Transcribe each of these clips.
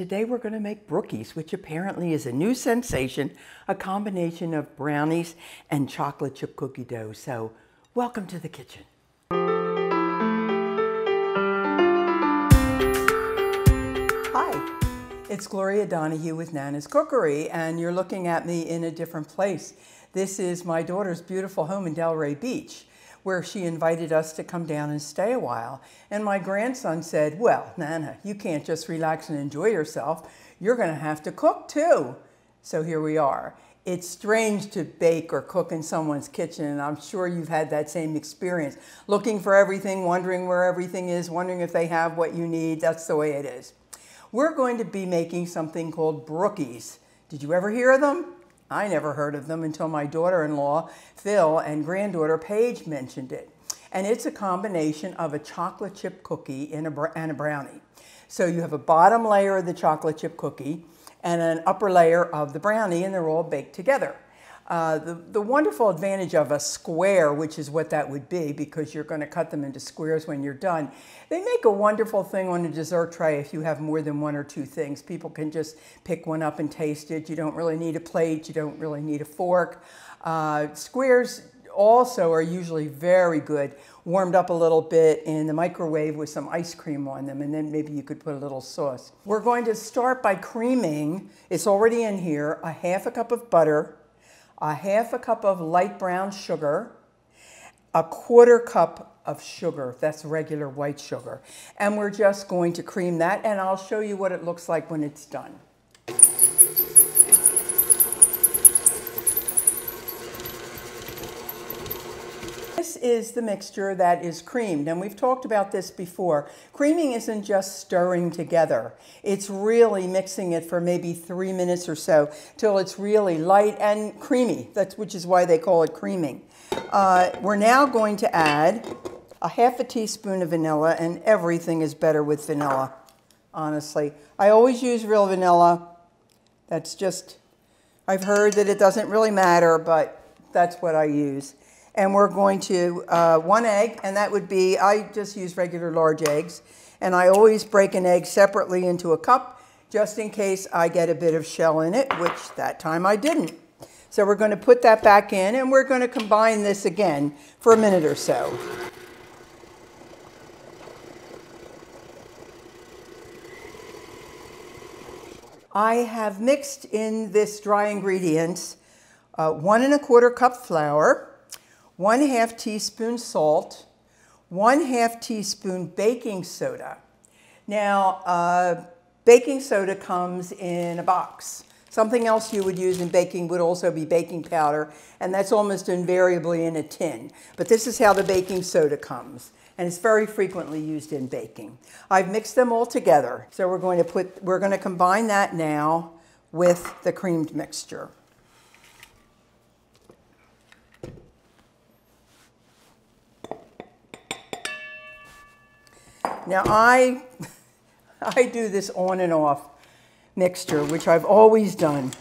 Today we're going to make Brookies, which apparently is a new sensation, a combination of brownies and chocolate chip cookie dough. So, welcome to the kitchen. Hi, it's Gloria Donahue with Nana's Cookery, and you're looking at me in a different place. This is my daughter's beautiful home in Delray Beach, where she invited us to come down and stay a while. And my grandson said, well, Nana, you can't just relax and enjoy yourself. You're gonna have to cook too. So here we are. It's strange to bake or cook in someone's kitchen, and I'm sure you've had that same experience. Looking for everything, wondering where everything is, wondering if they have what you need. That's the way it is. We're going to be making something called Brookies. Did you ever hear of them? I never heard of them until my daughter-in-law, Phil, and granddaughter, Paige, mentioned it. And it's a combination of a chocolate chip cookie and a brownie. So you have a bottom layer of the chocolate chip cookie and an upper layer of the brownie, and they're all baked together. The wonderful advantage of a square, which is what that would be because you're going to cut them into squares when you're done, they make a wonderful thing on a dessert tray if you have more than one or two things. People can just pick one up and taste it. You don't really need a plate. You don't really need a fork. Squares also are usually very good, warmed up a little bit in the microwave with some ice cream on them, and then maybe you could put a little sauce. We're going to start by creaming, it's already in here, a half a cup of butter, a half a cup of light brown sugar, a quarter cup of sugar, that's regular white sugar. And we're just going to cream that, and I'll show you what it looks like when it's done. This is the mixture that is creamed, and we've talked about this before. Creaming isn't just stirring together. It's really mixing it for maybe 3 minutes or so till it's really light and creamy, which is why they call it creaming. We're now going to add a half a teaspoon of vanilla, and everything is better with vanilla, honestly. I always use real vanilla. That's just, I've heard that it doesn't really matter, but that's what I use. And we're going to, 1 egg, and that would be, I just use regular large eggs. And I always break an egg separately into a cup, just in case I get a bit of shell in it, which that time I didn't. So we're going to put that back in, and we're going to combine this again for a minute or so. I have mixed in this dry ingredients 1 1/4 cup flour, 1/2 teaspoon salt, 1/2 teaspoon baking soda. Now, baking soda comes in a box. Something else you would use in baking would also be baking powder, and that's almost invariably in a tin. But this is how the baking soda comes, and it's very frequently used in baking. I've mixed them all together, so we're going to combine that now with the creamed mixture. Now I do this on and off mixture, which I've always done.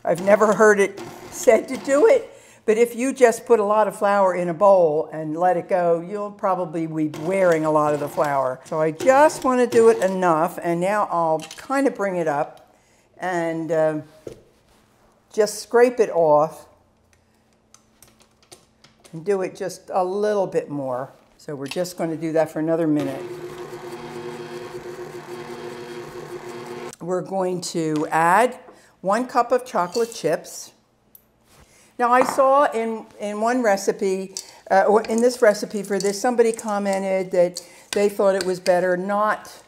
I've never heard it said to do it, but if you just put a lot of flour in a bowl and let it go, you'll probably be wearing a lot of the flour. So I just want to do it enough, and now I'll kind of bring it up and just scrape it off and do it just a little bit more. So we're just going to do that for another minute. We're going to add 1 cup of chocolate chips. Now I saw in one recipe, in this recipe for this, somebody commented that they thought it was better not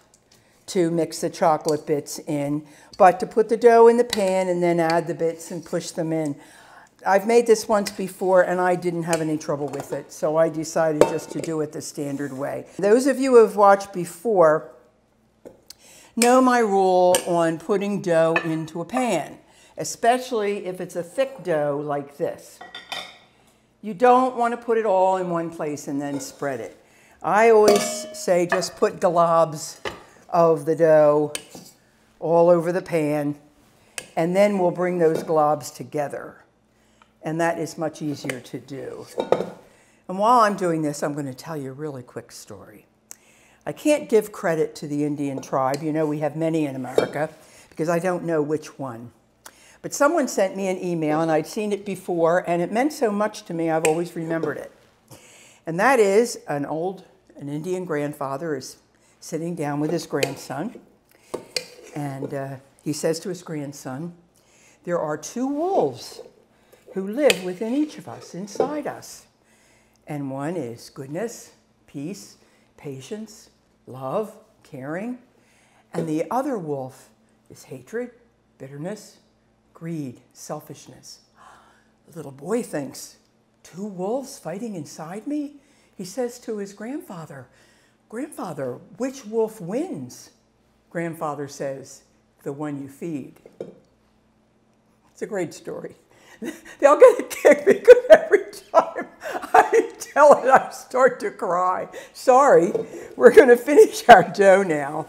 to mix the chocolate bits in, but to put the dough in the pan and then add the bits and push them in. I've made this once before and I didn't have any trouble with it, so I decided just to do it the standard way. Those of you who have watched before know my rule on putting dough into a pan, especially if it's a thick dough like this. You don't want to put it all in one place and then spread it. I always say just put globs of the dough all over the pan, and then we'll bring those globs together. And that is much easier to do. And while I'm doing this, I'm going to tell you a really quick story. I can't give credit to the Indian tribe. You know, we have many in America, because I don't know which one. But someone sent me an email, and I'd seen it before, and it meant so much to me, I've always remembered it. And that is an Indian grandfather is sitting down with his grandson, and he says to his grandson, there are two wolves who live within each of us, inside us. And one is goodness, peace, patience, love, caring. And the other wolf is hatred, bitterness, greed, selfishness. The little boy thinks, two wolves fighting inside me? He says to his grandfather, grandfather, which wolf wins? Grandfather says, the one you feed. It's a great story. They'll get a kick because every time I tell it, I start to cry. Sorry, we're going to finish our dough now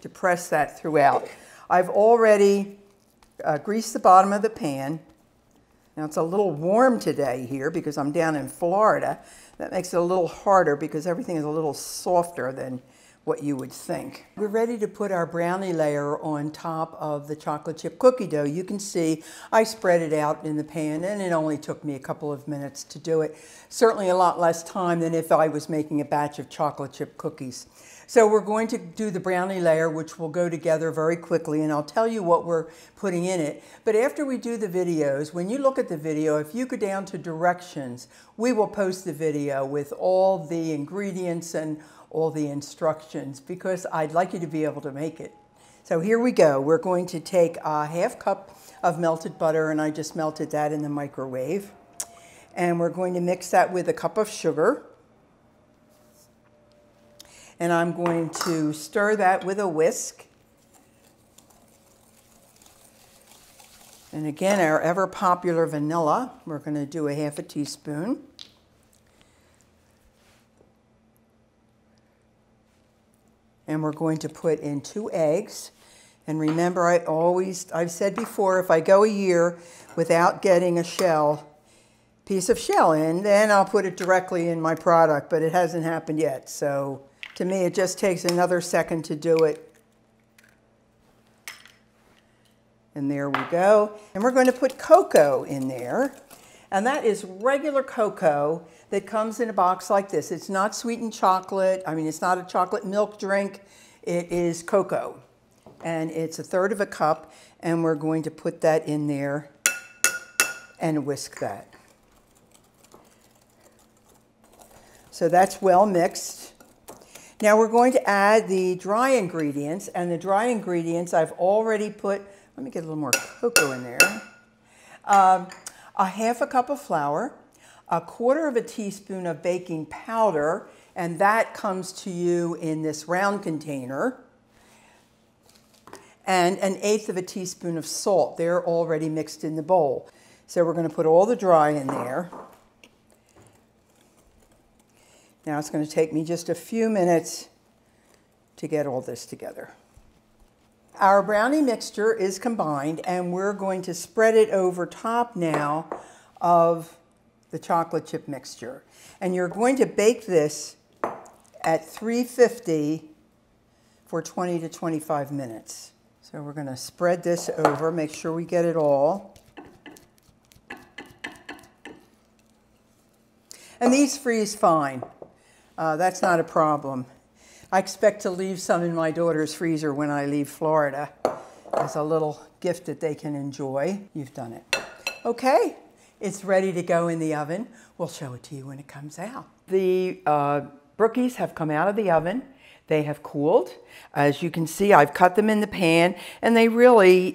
to press that throughout. I've already greased the bottom of the pan. Now it's a little warm today here because I'm down in Florida. That makes it a little harder because everything is a little softer than what you would think. We're ready to put our brownie layer on top of the chocolate chip cookie dough. You can see I spread it out in the pan, and it only took me a couple of minutes to do it. Certainly a lot less time than if I was making a batch of chocolate chip cookies. So we're going to do the brownie layer, which will go together very quickly, and I'll tell you what we're putting in it. But after we do the videos, when you look at the video, if you go down to directions, we will post the video with all the ingredients and all the instructions, because I'd like you to be able to make it. So here we go. We're going to take a half cup of melted butter, and I just melted that in the microwave. And we're going to mix that with a cup of sugar. And I'm going to stir that with a whisk. And again, our ever popular vanilla, we're going to do a half a teaspoon. And we're going to put in 2 eggs. And remember, I've said before, if I go a year without getting a piece of shell in, then I'll put it directly in my product, but it hasn't happened yet. So to me, it just takes another second to do it. And there we go. And we're going to put cocoa in there. And that is regular cocoa that comes in a box like this. It's not sweetened chocolate. I mean, it's not a chocolate milk drink. It is cocoa. And it's 1/3 cup. And we're going to put that in there and whisk that. So that's well mixed. Now we're going to add the dry ingredients. And the dry ingredients I've already put, let me get a little more cocoa in there. A half a cup of flour, 1/4 teaspoon of baking powder, and that comes to you in this round container, and 1/8 teaspoon of salt. They're already mixed in the bowl. So we're going to put all the dry in there. Now it's going to take me just a few minutes to get all this together. Our brownie mixture is combined, and we're going to spread it over top now of the chocolate chip mixture. And you're going to bake this at 350 for 20 to 25 minutes. So we're going to spread this over, make sure we get it all. And these freeze fine. That's not a problem. I expect to leave some in my daughter's freezer when I leave Florida as a little gift that they can enjoy. You've done it. Okay, it's ready to go in the oven. We'll show it to you when it comes out. The Brookies have come out of the oven. They have cooled. As you can see, I've cut them in the pan, and they really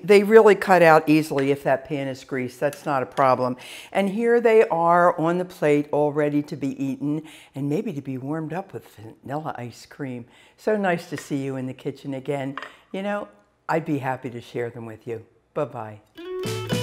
cut out easily if that pan is greased. That's not a problem. And here they are on the plate, all ready to be eaten, and maybe to be warmed up with vanilla ice cream. So nice to see you in the kitchen again. You know, I'd be happy to share them with you. Bye-bye.